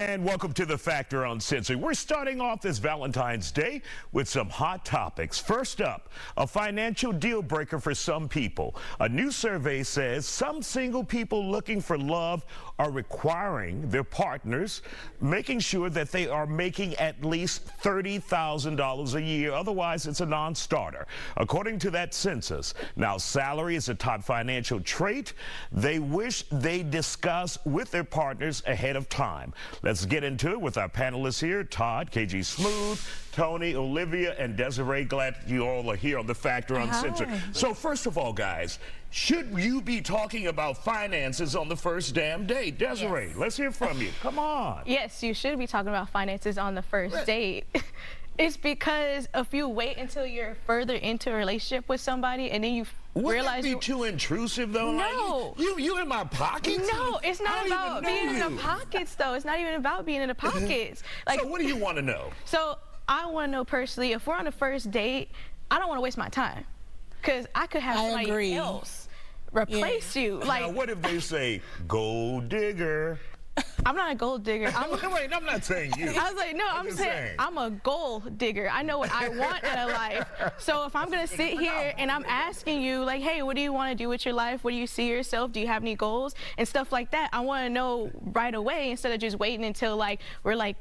And welcome to the Factor Uncensored. We're starting off this Valentine's Day with some hot topics. First up, a financial deal breaker for some people. A new survey says some single people looking for love are requiring their partners, making sure that they are making at least $30,000 a year. Otherwise, it's a non-starter, according to that census. Now, salary is a top financial trait they wish they discuss with their partners ahead of time. Let's get into it with our panelists here, Todd, KG Smooth, Tony, Olivia, and Desiree. Glad you all are here on the Factor Uncensored. So first of all, guys, should you be talking about finances on the first damn date? Desiree, let's hear from you. Come on. Yes, you should be talking about finances on the first date. It's because if you wait until you're further into a relationship with somebody and then you realize Wouldn't that be too intrusive though? No. Like, you in my pockets? No, it's not about being in the pockets though. It's not even about being in the pockets. Like, so what do you want to know? So I want to know personally, if we're on the first date, I don't want to waste my time because I could have somebody else replace you. Like, now, what if they say gold digger? I'm not a gold digger. Wait, I'm not saying you. I was like, no, I'm saying I'm a goal digger. I know what I want in a life. So if I'm going to sit here and I'm asking you, like, hey, what do you want to do with your life? What do you see yourself? Do you have any goals? And stuff like that. I want to know right away instead of just waiting until, like, we're, like,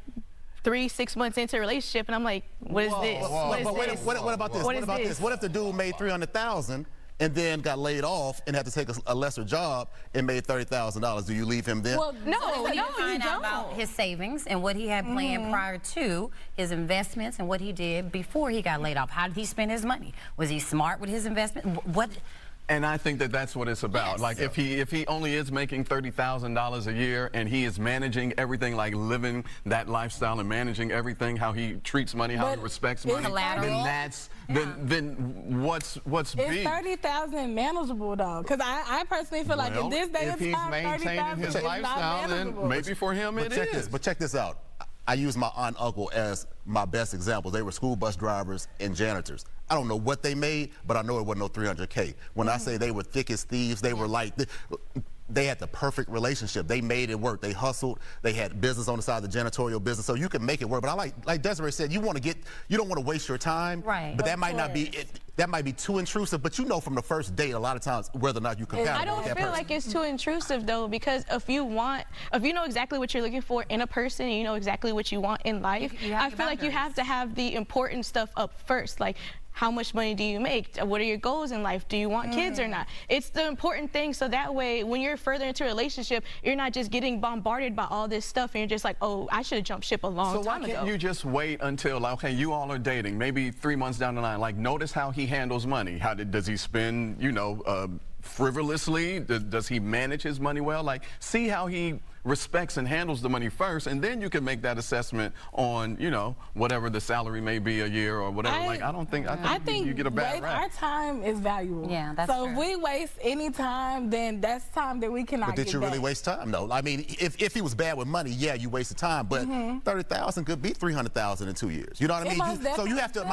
3-6 months into a relationship and I'm like, what is this? What about this? What if the dude made $300,000 and then got laid off and had to take a lesser job and made $30,000? Do you leave him then? Well, no, you find out about his savings and what he had planned prior to his investments and what he did before he got laid off. How did he spend his money? Was he smart with his investment? What? And I think that that's what it's about. Yes. Like if he only is making $30,000 a year and he is managing everything, like living that lifestyle and managing everything, how he treats money, how he respects money, then what's big? Is 30,000 manageable though? Because I personally feel like in this day and time, 30,000 is not manageable. Then maybe for him it is. But check this out. I use my aunt and uncle as my best examples. They were school bus drivers and janitors. I don't know what they made, but I know it wasn't no 300K. When I say they were thick as thieves, they were like, they had the perfect relationship. They made it work. They hustled. They had business on the side, the janitorial business, so you can make it work. But I like Desiree said, you don't want to waste your time. Right. But that might not be that might be too intrusive. But you know from the first date, a lot of times whether or not you compatible. I don't feel like it's too intrusive though, because if you know exactly what you're looking for in a person, and you know exactly what you want in life, I feel like you have to have the important stuff up first, like. How much money do you make? What are your goals in life? Do you want kids or not? It's the important thing, so that way when you're further into a relationship, you're not just getting bombarded by all this stuff and you're just like, oh, I should have jumped ship a long time ago. So why can't you just wait until, like, okay, you all are dating, maybe 3 months down the line, like notice how he handles money. Does he spend, frivolously? Does he manage his money well? Like, see how he respects and handles the money first, and then you can make that assessment on, whatever the salary may be a year or whatever. I think you get a bad rap. Our time is valuable. Yeah, that's so true. if we waste any time, then that's time that we cannot get back. But did you really waste time though? I mean, if he was bad with money, yeah, you wasted time. But 30,000 could be 300,000 in 2 years. You know what I mean? So you have to.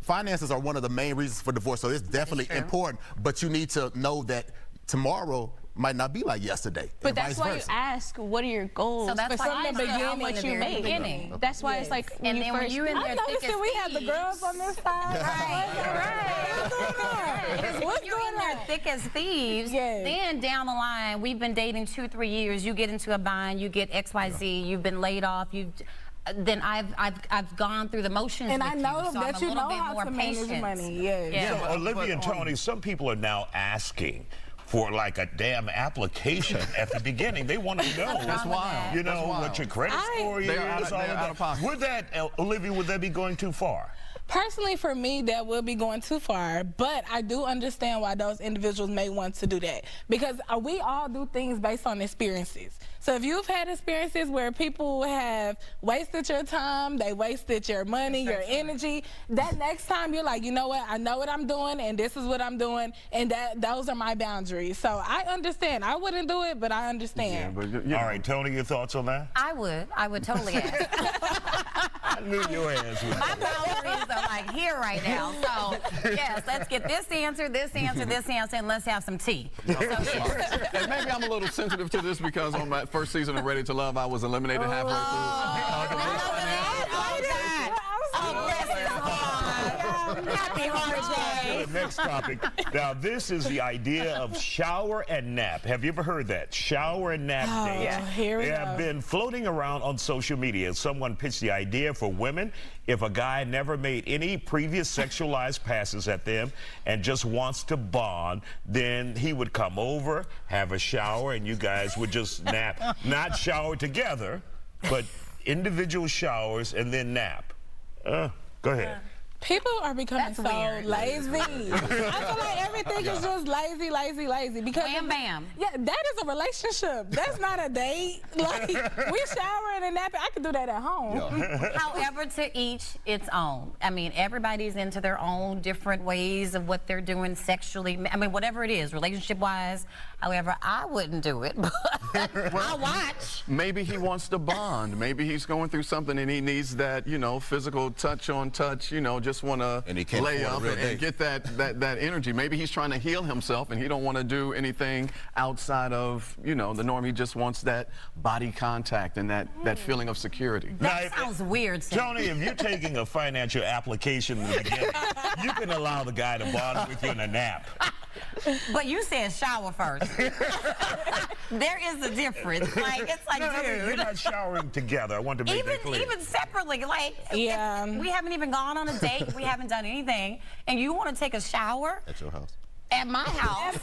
Finances are one of the main reasons for divorce. So it's definitely important. But you need to know that tomorrow might not be like yesterday. But that's why you ask, what are your goals? So that's why you how much you make. That's why it's like when you first. I noticed that we have the girls on this side. Right. When you're in there thick as thieves, then down the line, we've been dating 2-3 years. You get into a bind, you get XYZ, you've been laid off, then I've gone through the motions and with I know you, so that I'm you a know little bit how more to manage money. So Olivia and Tony, some people are now asking for like a damn application at the beginning. They want to know. That's wild. What your credit score is. They're out of pocket. Would that, Olivia, would that be going too far? Personally, for me, that will be going too far, but I do understand why those individuals may want to do that, because we all do things based on experiences. So if you've had experiences where people have wasted your time, they wasted your money, your energy, that next time you're like, you know what, I know what I'm doing and this is what I'm doing, and those are my boundaries. So I understand. I wouldn't do it, but I understand. All right, Tony, your thoughts on that? I would totally ask. I knew your ass would. My boundaries are like here right now. So, yes, let's get this answer, this answer, this answer, and let's have some tea. So, yes. And maybe I'm a little sensitive to this because on my first season of Ready to Love, I was eliminated halfway Happy holiday. The next topic. Now, this is the idea of shower and nap. Have you ever heard that? Shower and nap days. Yeah, here we They go. have been floating around on social media. Someone pitched the idea for women. If a guy never made any previous sexualized passes at them and just wants to bond, then he would come over, have a shower, and you guys would just nap. Not shower together, but individual showers and then nap. Go ahead. People are becoming That's so weird. lazy. I feel like everything is just lazy, lazy, lazy. Because Bam, bam. Yeah, that is a relationship. That's not a date. Like, we showering and napping. I could do that at home. However, to each its own. I mean, everybody's into their own different ways of what they're doing sexually. I mean, whatever it is, relationship-wise. However, I wouldn't do it, but I'll watch. Maybe he wants to bond. Maybe he's going through something and he needs that, you know, physical touch on touch, you know, just want to lay up and get that energy. Maybe he's trying to heal himself and he don't want to do anything outside of, you know, the norm. He just wants that body contact and that feeling of security. That sounds weird, Sam. Tony, if you're taking a financial application in the beginning, you can allow the guy to bond with you in a nap. But you said shower first. There is a difference. Like, it's like, No, dude. you're not showering together. I want to make that clear. Even separately, like, Yeah. we haven't even gone on a date, we haven't done anything, and you want to take a shower At your house. at my house,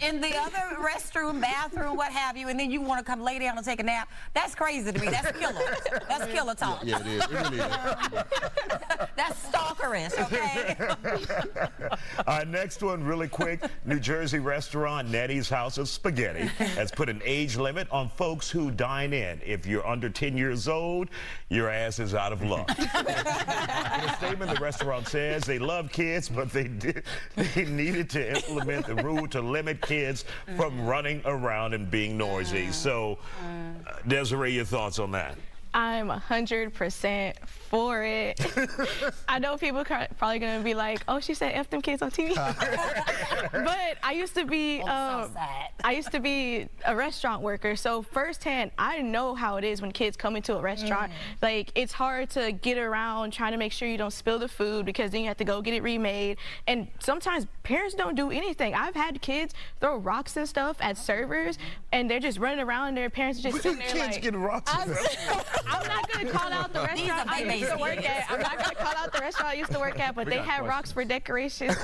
in the other restroom, bathroom, what have you, and then you want to come lay down and take a nap. That's crazy to me. That's killer. That's killer talk. Yeah, it is. It really is. That's stalkerish, okay? Next one, really quick. New Jersey restaurant Nettie's House of Spaghetti has put an age limit on folks who dine in. If you're under 10 years old, your ass is out of luck. In a statement, the restaurant says they love kids, but they needed to implement the rule to limit kids from running around and being noisy. So, Desiree, your thoughts on that? I'm 100% for it. I know people are probably gonna be like, "Oh, she said F them kids on TV." But I used to be, I used to be a restaurant worker, so firsthand, I know how it is when kids come into a restaurant. Like, it's hard to get around trying to make sure you don't spill the food because then you have to go get it remade. And sometimes parents don't do anything. I've had kids throw rocks and stuff at servers, and they're just running around, and their parents are just sitting there Kids like, getting rocks. I'm not gonna call out the restaurant I used to work at. I'm not gonna call out the restaurant I used to work at, but they had rocks for decorations.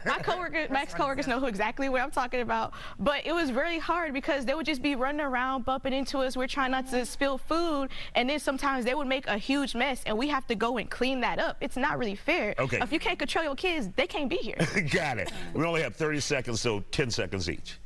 My ex-coworkers know exactly what I'm talking about. But it was really hard because they would just be running around, bumping into us. We're trying not to spill food, and then sometimes they would make a huge mess, and we have to go and clean that up. It's not really fair. Okay. If you can't control your kids, they can't be here. Got it. We only have 30 seconds, so 10 seconds each.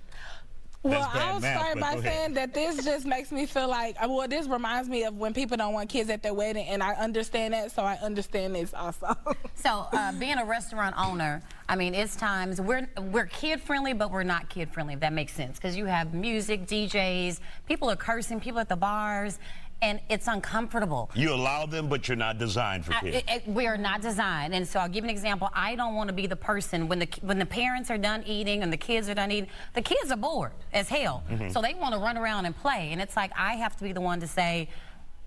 Well, That's bad I'll math, start but by go ahead. saying that this just makes me feel like, well, this reminds me of when people don't want kids at their wedding, and I understand that, so I understand this also. So, being a restaurant owner, I mean, it's times we're kid-friendly, but we're not kid-friendly, if that makes sense, because you have music, DJs, people are cursing, people at the bars, and it's uncomfortable. You allow them, but you're not designed for kids. We are not designed, and so I'll give you an example. I don't want to be the person when the parents are done eating and the kids are done eating. The kids are bored as hell, so they want to run around and play, and it's like I have to be the one to say,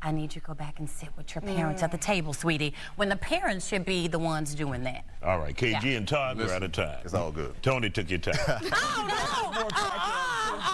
I need you to go back and sit with your parents at the table, sweetie, when the parents should be the ones doing that. All right, KG and Todd, we're out of time. It's all good. Tony took your time. Oh, no!